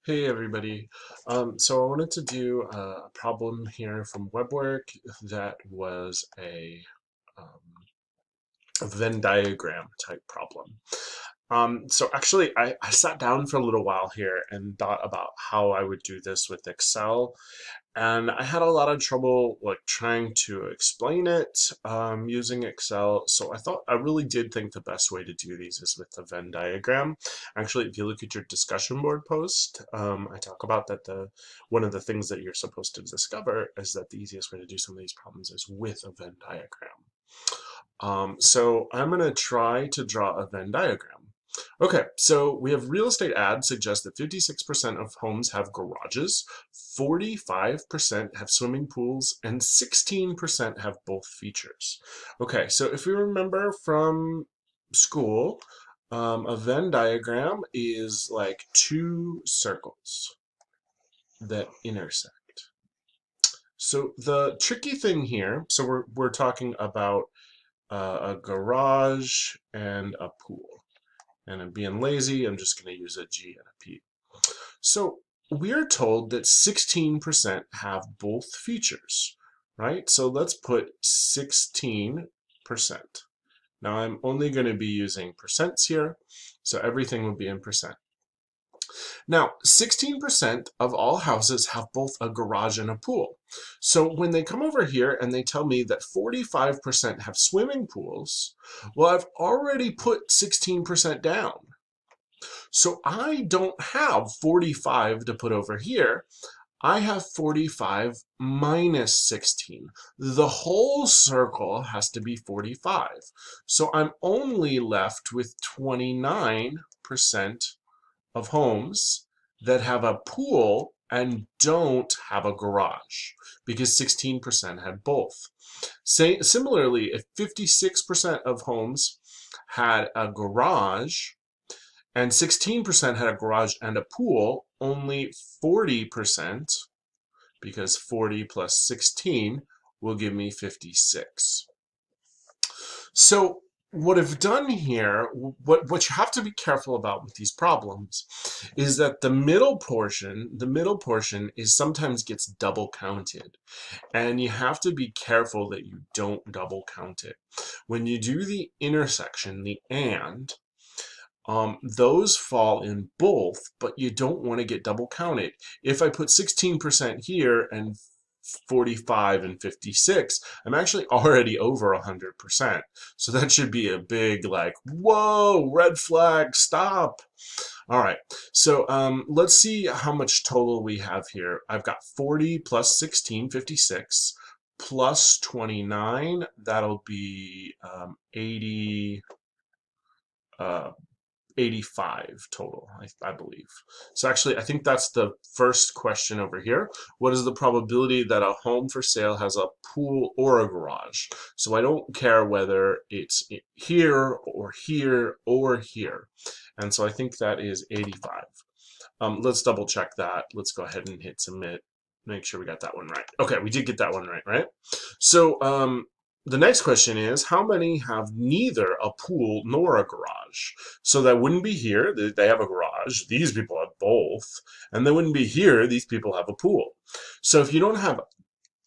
Hey everybody. So I wanted to do a problem here from WeBWorK that was a Venn diagram type problem. So actually I sat down for a little while here and thought about how I would do this with Excel, and I had a lot of trouble like trying to explain it using Excel. So I really did think the best way to do these is with the Venn diagram. Actually, if you look at your discussion board post, I talk about that the one of the things that you're supposed to discover is that the easiest way to do some of these problems is with a Venn diagram. So I'm going to try to draw a Venn diagram. Okay, so we have real estate ads suggest that 56% of homes have garages, 45% have swimming pools, and 16% have both features. Okay, so if we remember from school, a Venn diagram is like two circles that intersect. So the tricky thing here, so we're talking about a garage and a pool. And I'm being lazy, I'm just going to use a G and a P. So we're told that 16% have both features, right? So let's put 16%. Now I'm only going to be using percents here, so everything will be in percent. Now, 16% of all houses have both a garage and a pool. So when they come over here and they tell me that 45% have swimming pools, well, I've already put 16% down. So I don't have 45 to put over here. I have 45 minus 16. The whole circle has to be 45. So I'm only left with 29% of homes that have a pool and don't have a garage because 16% had both. Similarly, if 56% of homes had a garage and 16% had a garage and a pool, only 40%, because 40 plus 16 will give me 56. So what I've done here, what you have to be careful about with these problems is that the middle portion is sometimes gets double counted. And you have to be careful that you don't double count it. When you do the intersection, the and, those fall in both, but you don't want to get double counted. If I put 16% here and 45 and 56, I'm actually already over 100%. So that should be a big like, whoa, red flag, stop. All right, so let's see how much total we have here. I've got 40 plus 16, 56, plus 29, that'll be 80, uh, 85 total, I believe. So actually, I think that's the first question over here. What is the probability that a home for sale has a pool or a garage? So I don't care whether it's here or here or here. And so I think that is 85. Let's double check that. Let's go ahead and hit submit. Make sure we got that one right. Okay, we did get that one right, right? So the next question is, how many have neither a pool nor a garage? So that wouldn't be here. They have a garage. These people have both. And they wouldn't be here. These people have a pool. So if you don't have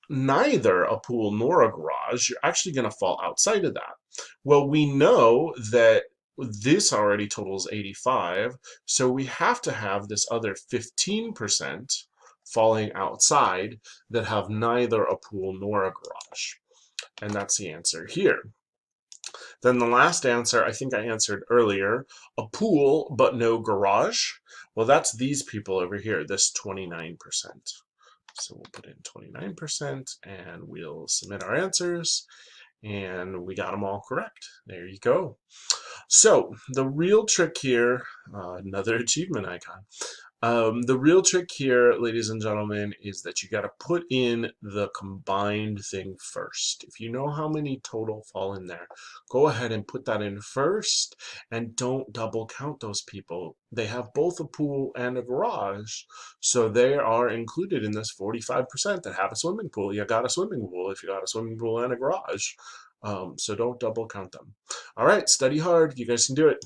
neither a pool nor a garage, you're actually going to fall outside of that. Well, we know that this already totals 85, so we have to have this other 15% falling outside that have neither a pool nor a garage. And that's the answer here. Then the last answer, I think I answered earlier, a pool but no garage. Well, that's these people over here, this 29%. So we'll put in 29% and we'll submit our answers. And we got them all correct. There you go. So the real trick here, another achievement icon. The real trick here, ladies and gentlemen, is that you got to put in the combined thing first. If you know how many total fall in there, go ahead and put that in first and don't double count those people. They have both a pool and a garage, so they are included in this 45% that have a swimming pool. You got a swimming pool if you got a swimming pool and a garage. So don't double count them. All right, study hard. You guys can do it.